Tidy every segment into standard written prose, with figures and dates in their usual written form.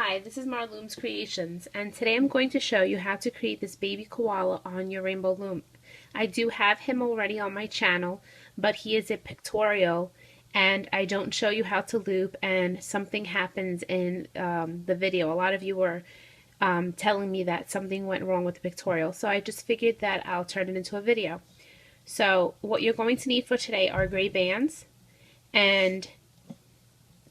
Hi, this is Marloomz Creations, and today I'm going to show you how to create this baby koala on your rainbow loom. I do have him already on my channel, but he is a pictorial, and I don't show you how to loop, and something happens in the video. A lot of you were telling me that something went wrong with the pictorial, so I just figured that I'll turn it into a video. So what you're going to need for today are gray bands and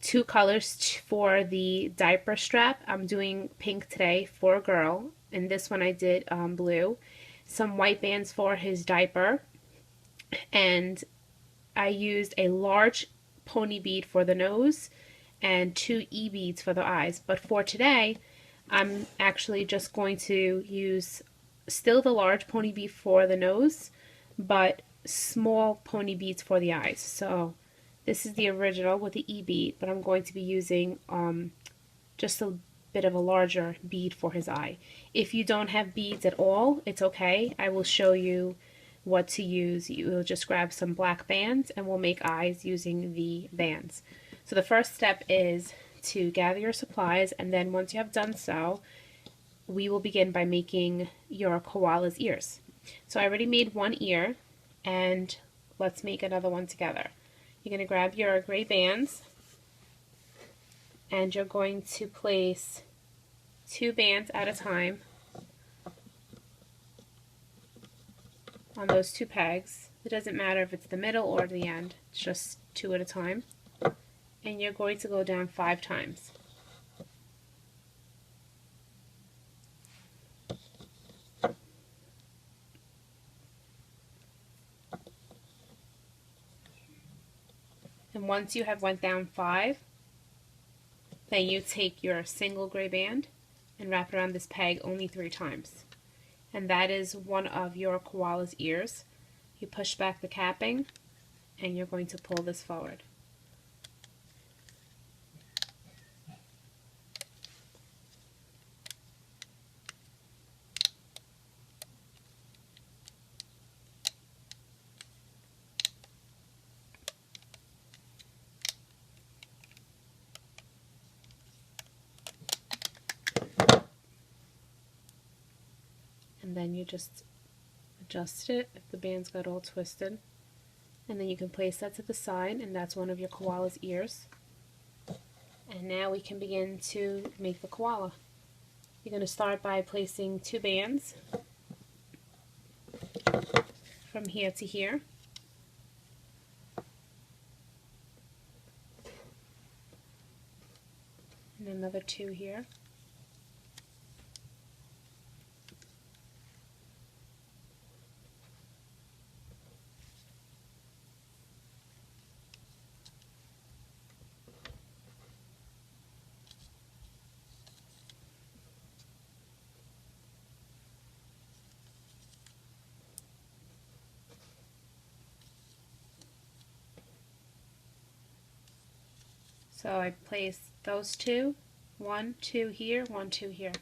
two colors for the diaper strap. I'm doing pink today for a girl, and this one I did blue. Some white bands for his diaper, and I used a large pony bead for the nose and two E-beads for the eyes. But for today, I'm actually just going to use still the large pony bead for the nose, but small pony beads for the eyes. So this is the original with the E-bead, but I'm going to be using just a bit of a larger bead for his eye. If you don't have beads at all, it's okay. I will show you what to use. You will just grab some black bands and we'll make eyes using the bands. So the first step is to gather your supplies, and then once you have done so, we will begin by making your koala's ears. So I already made one ear, and let's make another one together. You're going to grab your gray bands, and you're going to place two bands at a time on those two pegs. It doesn't matter if it's the middle or the end, it's just two at a time. And you're going to go down 5 times. And once you have went down 5, then you take your single gray band and wrap it around this peg only 3 times. And that is one of your koala's ears. You push back the capping and you're going to pull this forward. And then you just adjust it if the bands got all twisted. And then you can place that to the side, and that's one of your koala's ears. And now we can begin to make the koala. You're going to start by placing 2 bands from here to here. And another 2 here. So I placed those 2, 1, 2 here, 1, 2 here.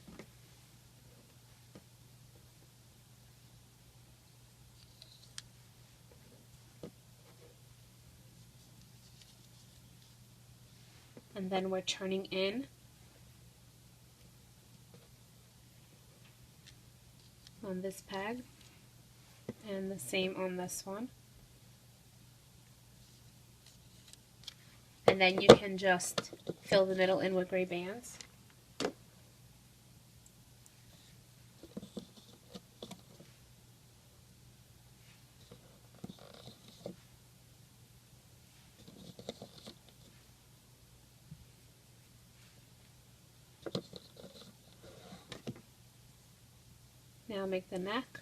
And then we're turning in on this peg, and the same on this one. And then you can just fill the middle in with gray bands. Now make the neck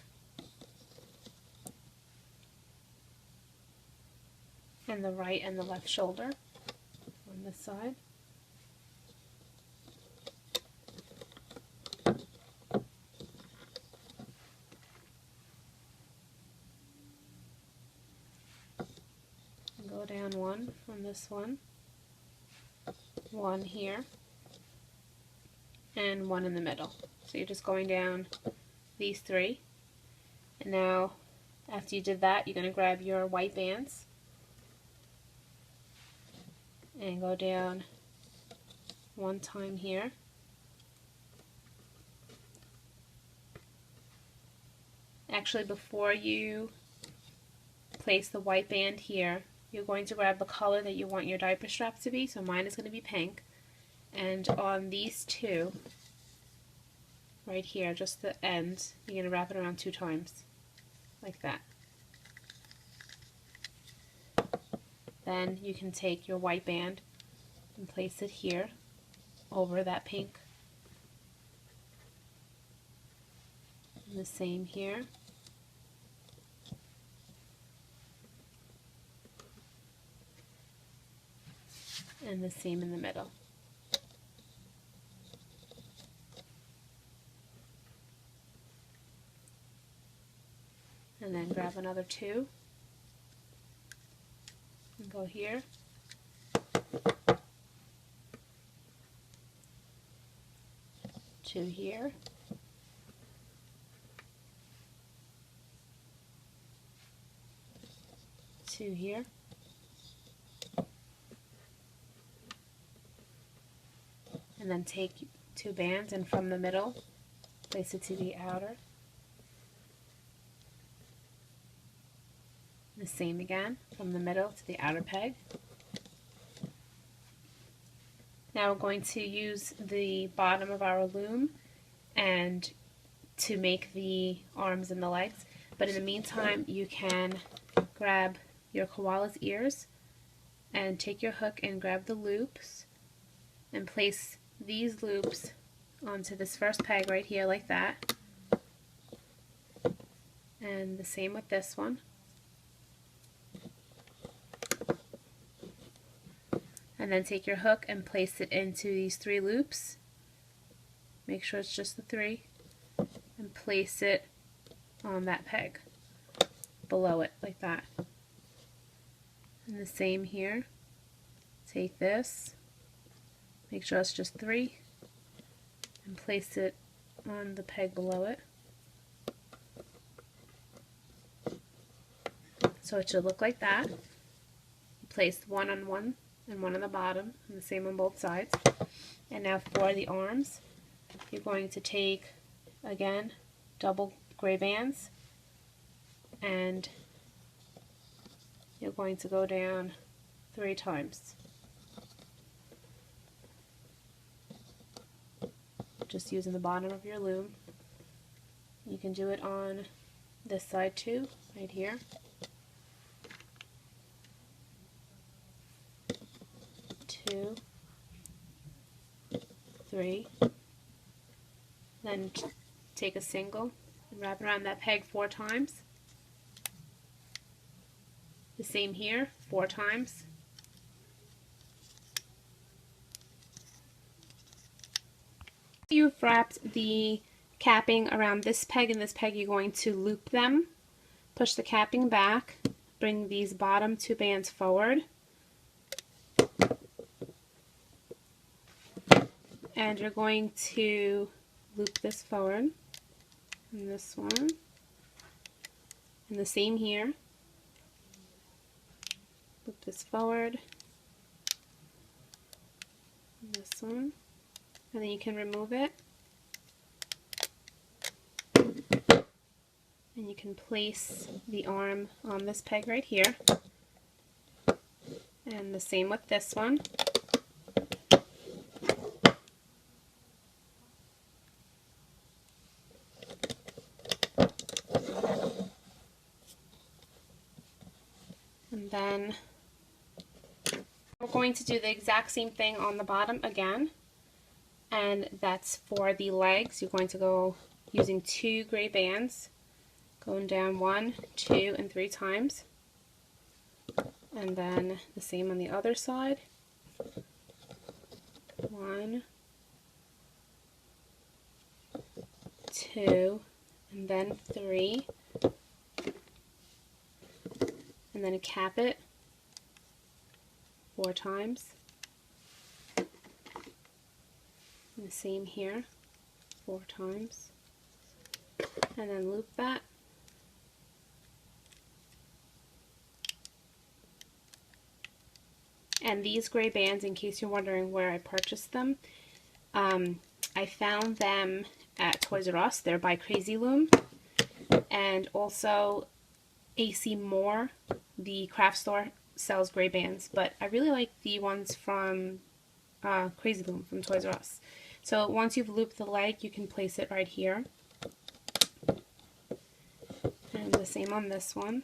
and the right and the left shoulder on this side. And go down 1 from this one, 1 here, and 1 in the middle. So you're just going down these 3. And now after you did that, you're going to grab your white bands and go down 1 time here Actually, before you place the white band here, you're going to grab the color that you want your diaper strap to be. So mine is going to be pink. And on these two, right here, just the end, you're going to wrap it around 2 times, like that. Then you can take your white band and place it here over that pink. And the same here. And the same in the middle. And then grab another 2 and go here. 2 here. Two here. And then take 2 bands and from the middle, place it to the outer. The same again, from the middle to the outer peg. Now we're going to use the bottom of our loom and to make the arms and the legs. But in the meantime, you can grab your koala's ears and take your hook and grab the loops and place these loops onto this first peg right here like that. And the same with this one. And then take your hook and place it into these 3 loops. Make sure it's just the 3. And place it on that peg below it like that. And the same here. Take this, make sure it's just 3, and place it on the peg below it. So it should look like that. Place one on one and one on the bottom, and the same on both sides. And now for the arms, you're going to take, again, double gray bands, and you're going to go down 3 times. Just using the bottom of your loom. You can do it on this side too, right here. 2, 3. Then take a single and wrap it around that peg 4 times. The same here, 4 times. You've wrapped the capping around this peg and this peg, you're going to loop them. Push the capping back, bring these bottom 2 bands forward, and you're going to loop this forward, and this one, and the same here. Loop this forward, and this one, and then you can remove it, and you can place the arm on this peg right here, and the same with this one. And then we're going to do the exact same thing on the bottom again, and that's for the legs. You're going to go using 2 gray bands, going down 1, 2, and 3 times, and then the same on the other side. 1, 2, and then 3, and then cap it 4 times. And the same here, 4 times, and then loop that. And these gray bands, in case you're wondering where I purchased them, I found them at Toys R Us. They're by Crazy Loom. And also AC Moore, the craft store, sells gray bands, but I really like the ones from Crazy Loom from Toys R Us. So once you've looped the leg, you can place it right here. And the same on this one.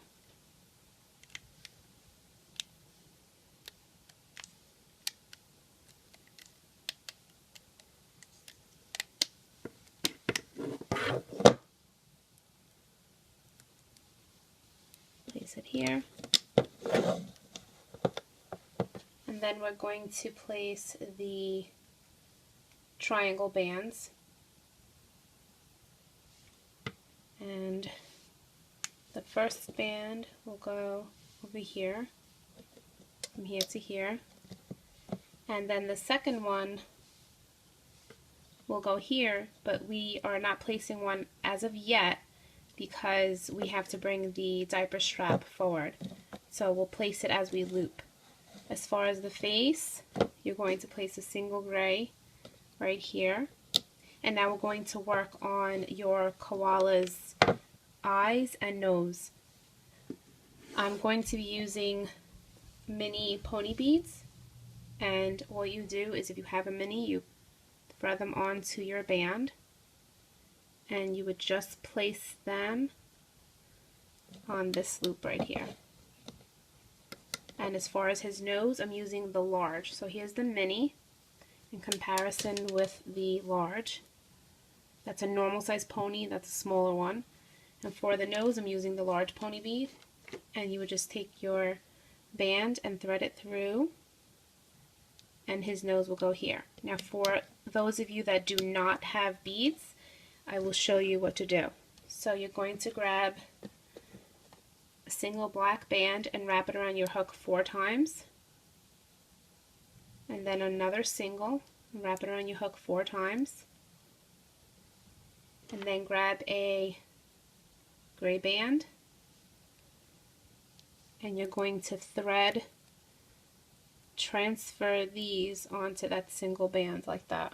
Place it here. And then we're going to place the triangle bands. And the first band will go over here, from here to here. And then the second one will go here, but we are not placing one as of yet because we have to bring the diaper strap forward. So we'll place it as we loop. As far as the face, you're going to place a single gray right here. And now we're going to work on your koala's eyes and nose. I'm going to be using mini pony beads, and all you do is if you have a mini, you thread them onto your band, and you would just place them on this loop right here. And as far as his nose, I'm using the large. So here's the mini in comparison with the large. That's a normal size pony, that's a smaller one. And for the nose, I'm using the large pony bead. And you would just take your band and thread it through, and his nose will go here. Now for those of you that do not have beads, I will show you what to do. So you're going to grab a single black band and wrap it around your hook 4 times. And then another single and wrap it around your hook 4 times. And then grab a gray band, and you're going to transfer these onto that single band like that.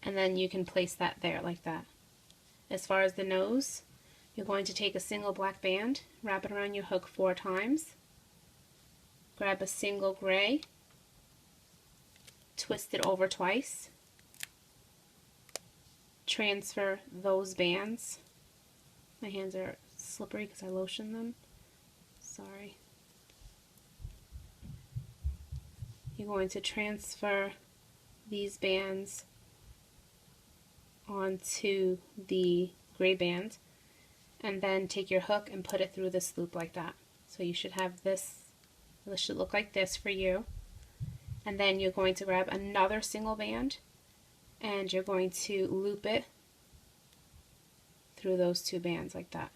And then you can place that there like that. As far as the nose, you're going to take a single black band, wrap it around your hook 4 times, grab a single gray, twist it over twice, transfer those bands. My hands are slippery because I lotioned them. Sorry. You're going to transfer these bands onto the gray band, and then take your hook and put it through this loop like that. So you should have this should look like this for you. And then you're going to grab another single band and you're going to loop it through those 2 bands like that.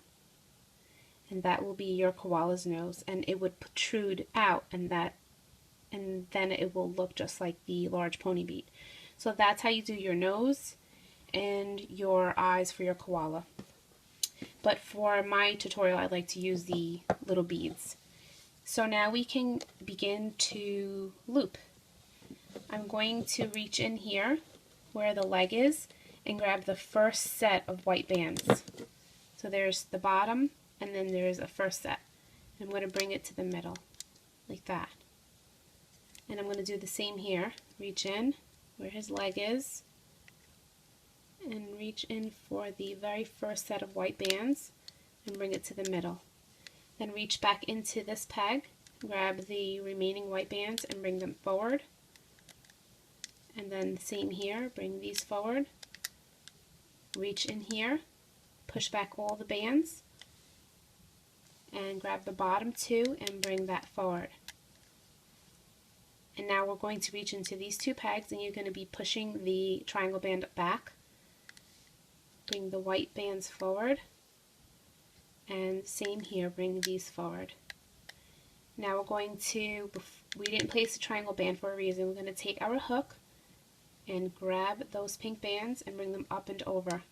And that will be your koala's nose, and it would protrude out, and then it will look just like the large pony bead. So that's how you do your nose and your eyes for your koala. But for my tutorial, I like to use the little beads. So now we can begin to loop. I'm going to reach in here where the leg is and grab the first set of white bands. So there's the bottom, and then there's a first set. I'm going to bring it to the middle like that. And I'm going to do the same here. Reach in where his leg is and reach in for the very first set of white bands and bring it to the middle. Then reach back into this peg, grab the remaining white bands and bring them forward. And then same here, bring these forward. Reach in here, push back all the bands, and grab the bottom 2 and bring that forward. And now we're going to reach into these 2 pegs, and you're going to be pushing the triangle band back. Bring the white bands forward, and same here, bring these forward. Now we're going to, we didn't place the triangle band for a reason, we're going to take our hook and grab those pink bands and bring them up and over.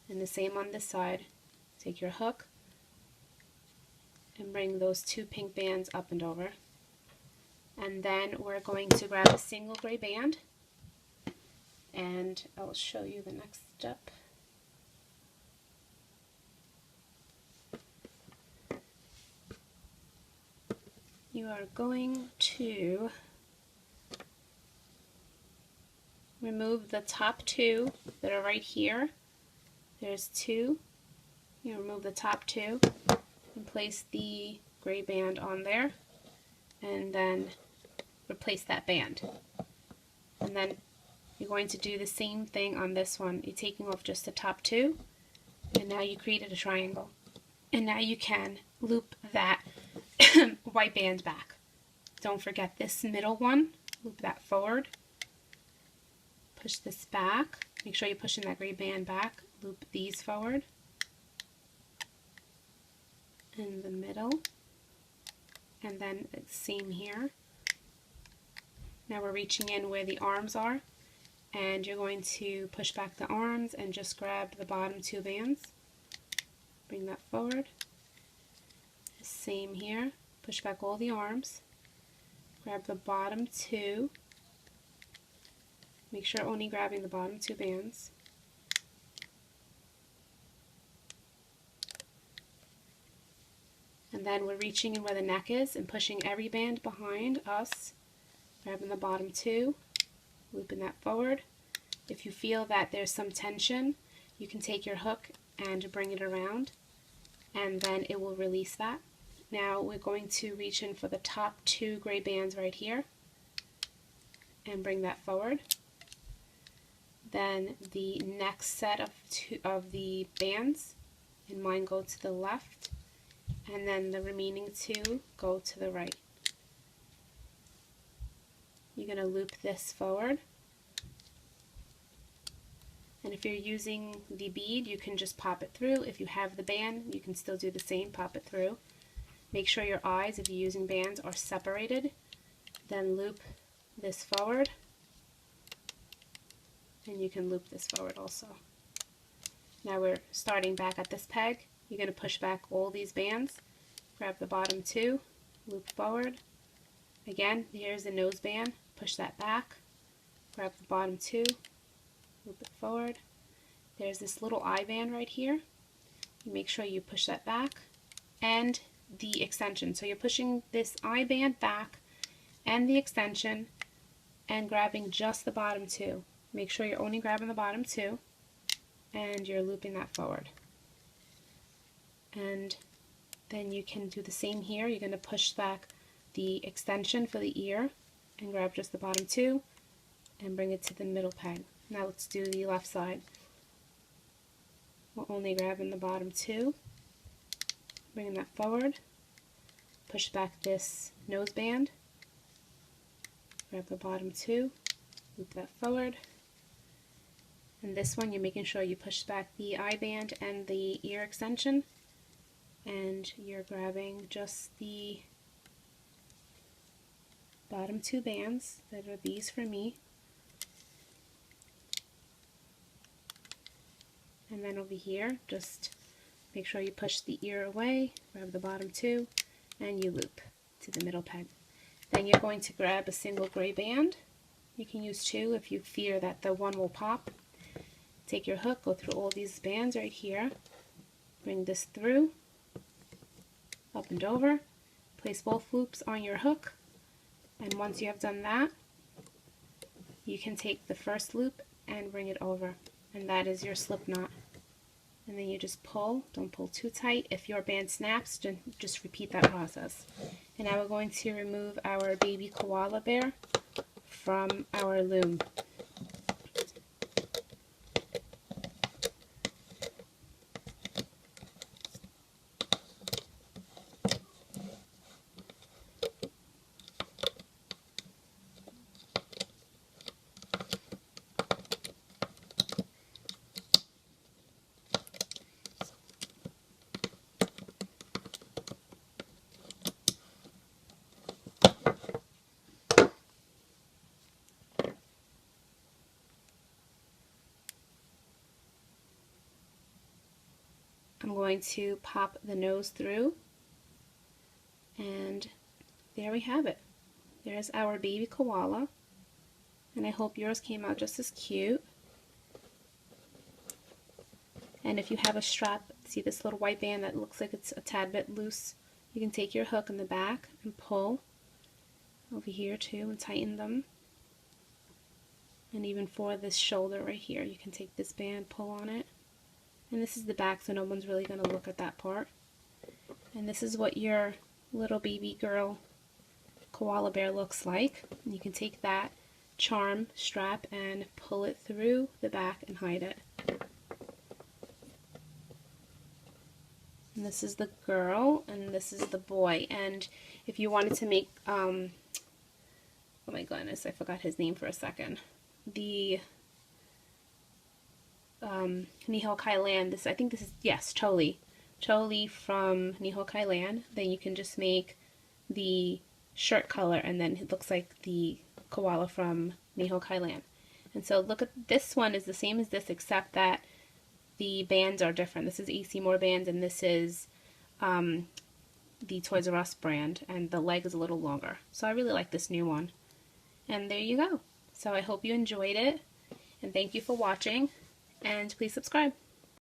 And the same on this side. Take your hook and bring those 2 pink bands up and over. And then we're going to grab a single gray band, and I'll show you the next step. You are going to remove the top 2 that are right here. There's 2. You remove the top 2 and place the gray band on there, and then replace that band. And then you're going to do the same thing on this one. You're taking off just the top 2, and now you created a triangle. And now you can loop that white band back. Don't forget this middle one. Loop that forward. Push this back. Make sure you're pushing that gray band back. Loop these forward. In the middle. And then it's same here. Now we're reaching in where the arms are, and you're going to push back the arms and just grab the bottom 2 bands. Bring that forward. Same here. Push back all the arms. Grab the bottom 2. Make sure only grabbing the bottom 2 bands. And then we're reaching in where the neck is and pushing every band behind us. Grabbing the bottom 2, looping that forward. If you feel that there's some tension, you can take your hook and bring it around, and then it will release that. Now we're going to reach in for the top 2 gray bands right here and bring that forward. Then the next set of the bands, and mine go to the left, and then the remaining 2 go to the right. You're going to loop this forward, and if you're using the bead, you can just pop it through. If you have the band, you can still do the same, pop it through. Make sure your eyes, if you're using bands, are separated. Then loop this forward, and you can loop this forward also. Now we're starting back at this peg. You're going to push back all these bands, grab the bottom 2, loop forward. Again, here's the nose band. Push that back, grab the bottom 2, loop it forward. There's this little eye band right here. You make sure you push that back, and the extension. So you're pushing this eye band back and the extension and grabbing just the bottom 2. Make sure you're only grabbing the bottom 2, and you're looping that forward. And then you can do the same here. You're going to push back the extension for the ear and grab just the bottom 2 and bring it to the middle peg. Now let's do the left side. We're only grabbing the bottom 2, bringing that forward, push back this nose band, grab the bottom 2, loop that forward. And this one, you're making sure you push back the eye band and the ear extension, and you're grabbing just the bottom 2 bands that are these for me. And then over here, just make sure you push the ear away, grab the bottom 2, and you loop to the middle peg. Then you're going to grab a single gray band. You can use 2 if you fear that the one will pop. Take your hook, go through all these bands right here, bring this through, up and over, place both loops on your hook, and once you have done that, you can take the first loop and bring it over, and that is your slip knot. And then you just pull, don't pull too tight. If your band snaps, just repeat that process. And now we're going to remove our baby koala bear from our loom. I'm going to pop the nose through, And there we have it. There's our baby koala. And I hope yours came out just as cute. And if you have a strap, see this little white band that looks like it's a tad bit loose, you can take your hook in the back and pull over here too and tighten them. And even for this shoulder right here, you can take this band, pull on it. And this is the back, so no one's really going to look at that part. And this is what your little baby girl koala bear looks like. And you can take that charm strap and pull it through the back and hide it. And this is the girl, and this is the boy. And if you wanted to make, oh my goodness, I forgot his name for a second. The Nihil Kailan, I think this is, yes, Choli from Nihil Kailan. Then you can just make the shirt color, and then it looks like the koala from Nihil Kailan. And so look at this one is the same as this, except that the bands are different. This is AC Moore bands, and this is the Toys R Us brand, and the leg is a little longer. So I really like this new one. And there you go. So I hope you enjoyed it, and thank you for watching, and please subscribe.